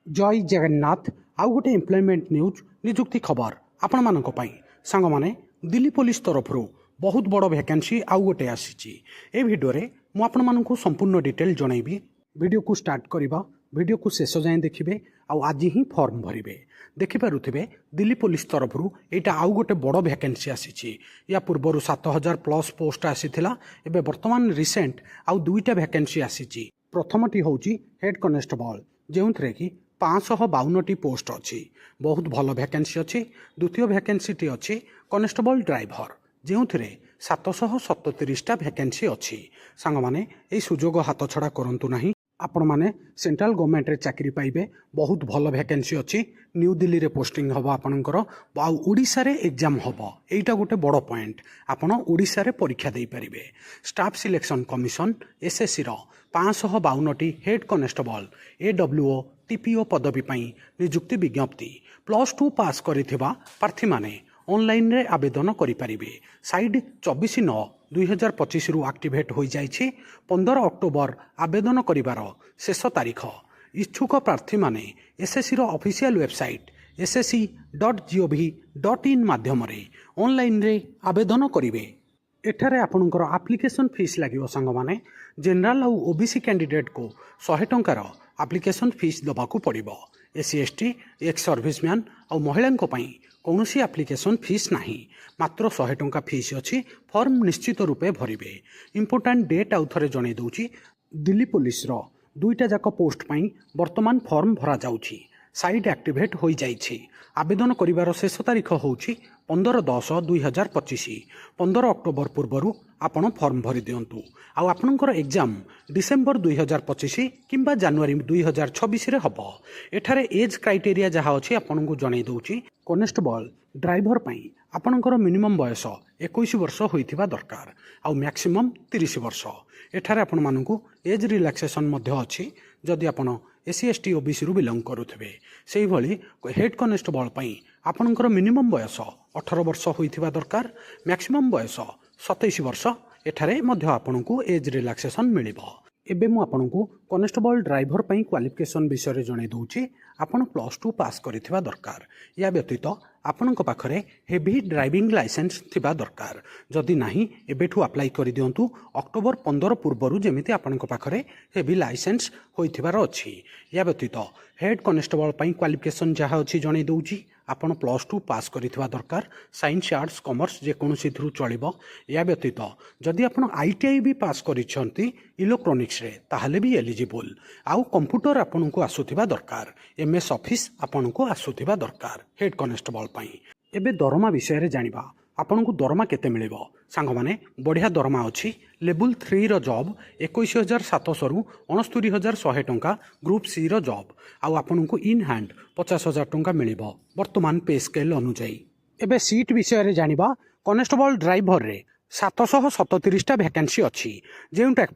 जय जगन्नाथ आउ गोटे एम्प्लॉयमेंट न्यूज निजुक्ति खबर आपण मानक पई सांग माने दिल्ली पुलिस तरफ बहुत बड़ वैकेंसी आउ गोटे आसी ए भिडियो रे मु आपण मानक संपूर्ण डिटेल जनइबी। वीडियो को स्टार्ट करबा वीडियो को शेष जाए देखिए आउ आज ही फॉर्म भरिबे देखिपे दिल्ली पुलिस तरफ एटा आउ गोटे बड़ वैकेंसी आसी या पूर्वर 7000 प्लस पोस्ट आसीथिला एबे वर्तमान रिसेंट आउ दुईटा वैकेंसी आसी। प्रथमटी होची हेड कॉन्स्टेबल जो कि 552 पोस्ट अच्छी बहुत भल वैकेंसी अच्छी। द्वितीय वैकेंसीटी अच्छी कॉन्स्टेबल ड्राइवर जो 777टा वैकेंसी अच्छी। सांग माने ए सुजोग हाथ छड़ा करंतु नहीं। आपण माने सेंट्रल गवर्नमेंट रे चाकरी पाइबे बहुत भल वैकेंसी अच्छी। न्यू दिल्ली रे पोस्टिंग हम आपणकर ओडिशा रे एग्जाम हम एटा गोटे बड़ पॉइंट आपण ओडिशा रे परीक्षा दे पारिबे। स्टाफ सिलेक्शन कमिशन एसएससी रो 552टी हेड कॉन्स्टेबल एडब्ल्यूओ टीपीओ पदवी पाई नियुक्ति विज्ञप्ति +2 पास करिथिबा प्रार्थी माने ऑनलाइन रे आवेदन करि पारिबे। साइड 24/9/2025 रु एक्टिवेट हो जाइछि। 15 अक्टोबर आवेदन करिवार शेष तारीख। इच्छुक प्रार्थी माने एसएससी रो ऑफिशियल वेबसाइट ssc.gov.in माध्यम रे ऑनलाइन रे आवेदन करिवे। एठारे आपणकर एप्लिकेशन फीस लगे सांग माने जनरल और ओबीसी कैंडिडेट को 100 टंकार एप्लिकेशन फीस दबाकू पड़िबो। एससी एसटी एक्स सर्विसमैन और महिला कौन सी एप्लिकेशन फीस नहीं मात्र 100 टंका फीस अच्छी। फॉर्म निश्चित रूपे भरिबे। इंपोर्टेंट डेट आउ थरे जणे दउची दिल्ली पुलिस रो दुईटा जाक पोस्ट पाई वर्तमान फॉर्म भरा जाउची। साइट एक्टिवेट हो जाइछि। आवेदन करिवार शेष तारीख होउची 15/10/2025। 15 अक्टोबर पूर्व आपण फॉर्म भरी दियंतु। आउ आपणकर एग्जाम डिसेम्बर 2025 किंबा जनवरी 2026 रे हबो। एठारे एज क्राइटेरिया जहाँ अच्छी आपन को जणै दउची। कॉन्स्टेबल ड्राइवर पाई आपणकर मिनिमम बयस 21 वर्ष होइथिबा दरकार आउ मैक्सिमम 30 वर्ष। एठारे आपण मानकु एज रिलैक्सेशन मध्य अछि जदि आपण एससी एसटी ओबीसी रु बिलोंग करुथिबे। सेही भली हेड कॉन्स्टेबल पाई आपणकर मिनिमम बयस 18 वर्ष होइथिबा दरकार मैक्सिमम बयस 27 वर्ष। एठारे मध्य आपणकु एज रिलैक्सेशन मिलिबो। एबे मु आपणकु कॉन्स्टेबल ड्राइवर पाई क्वालिफिकेशन विषय रे जणे दउची। आपण +2 पास करिथिबा दरकार। या व्यतीत आपणक पाखरे हेवी ड्राइविंग लाइसेंस थिबा दरकार। जदि नाही एबेठु अप्लाई करि दियंतु अक्टोबर 15 पूर्वरु जेमिति आपणक पाखरे हेवी लाइसेंस होइथिबार अछि। या व्यतीत हेड कॉन्स्टेबल पाई क्वालिफिकेशन जहाँ अच्छी जणे दउची आपण +2 पास करिथिबा दरकार। साइंस आर्ट्स कॉमर्स जे कोनोसी थ्रू चलिबो। या व्यतीत जदि आपण आईटीआई भी पास करिसंती इलेक्ट्रोनिक्स रे ताहले भी एलिजिबल। आउ कंप्यूटर आपन को आसुथिबा दरकार। एमएस ऑफिस आपन को आसुथिबा दरकार हेड कॉन्स्टेबल पाई। एबे दरमा विषय रे जानिबा। आपन को दरमा केते मिलिबो सांग माने बढ़िया दरमा अछि। लेवल 3 रो जॉब 21700 रु 69100 टंका ग्रुप सी रो जॉब आउ आपन को इन हैंड 50000 टंका मिलिबो वर्तमान पे स्केल अनुसार। एबे सीट विषय रे जानिबा। कॉन्स्टेबल ड्राइवर रे 777टा वैकेंसी अच्छी जोटाक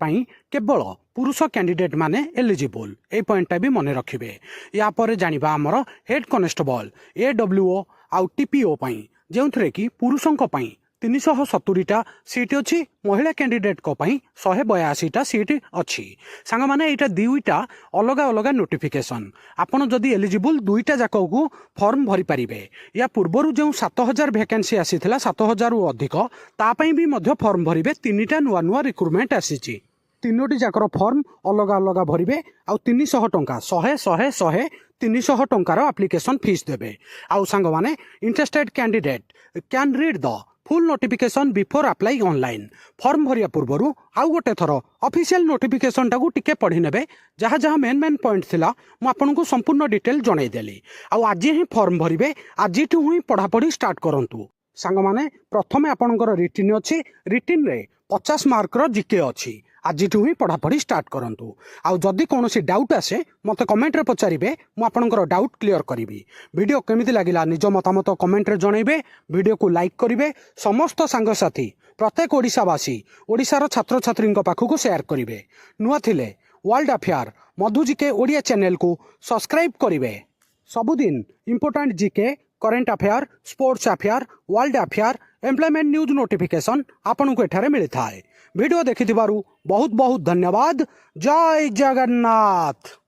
केवल पुरुष कैंडिडेट माने एलिजिबल। ए पॉइंटा भी मन रखिबे। या पर जानिबा हमर हेड कॉन्स्टेबल एडब्ल्यूओ आउ टीपीओ पई जो कि पुरुषों 370टा सीट अच्छी महिला कैंडिडेट 182टा सीट अच्छी। सांग माने एटा दुईटा अलग अलग नोटिफिकेशन आपन जदि एलिजिबल दुईटा जाक को फॉर्म भरी पारिबे। या पूर्वर जो 7000 वैकेंसी आसीथिला 7000 रु अधिक तापई भी मध्य फॉर्म भरिबे। 3टा नुआ नुआ रिक्रुटमेंट आसीची। तीनोटी जाकर फॉर्म अलग अलग भरिबे आउ 300 टंका 100 300 टंकार एप्लिकेशन फीस देबे। आउ सांग माने interested candidate can read the full notification before apply online. Form भरिया पूर्वर आउ गोटे थर ऑफिशियल नोटिफिकेशन टाकू टिके पढ़ी नेबे। जहाँ जहाँ मेन पॉइंट थिला मु आपनको संपूर्ण डिटेल जणाई देली। आउ आज ही फॉर्म भरिबे। आज ही पढ़ापढ़ी स्टार्ट करंतु। सांग माने प्रथमे आपनकर रिटिन अछि। रिटिन रे 50 मार्क रो जीके अछि। आज ही पढ़ापढ़ी स्टार्ट करंतु। आउ जदि कोनोसी डाउट आसे मते कमेंट रे पचारिबे। मु आपनकर डाउट क्लियर करिबी। वीडियो केमिति लागिला निज मतामत कमेंट रे जणाइबे। वीडियो को लाइक करिबे। समस्त सांग साथी प्रत्येक ओडिशावासी ओडिशार छात्र छात्री पाखु शेयर करिबे। नुआ थिले वर्ल्ड अफेयर मधु जीके ओडिया चैनल को सब्सक्राइब करिबे। सबुदिन important GK current affair sports affair world affair employment news notification आपन को एठारे मिलता है। वीडियो देखि बहुत बहुत धन्यवाद। जय जगन्नाथ।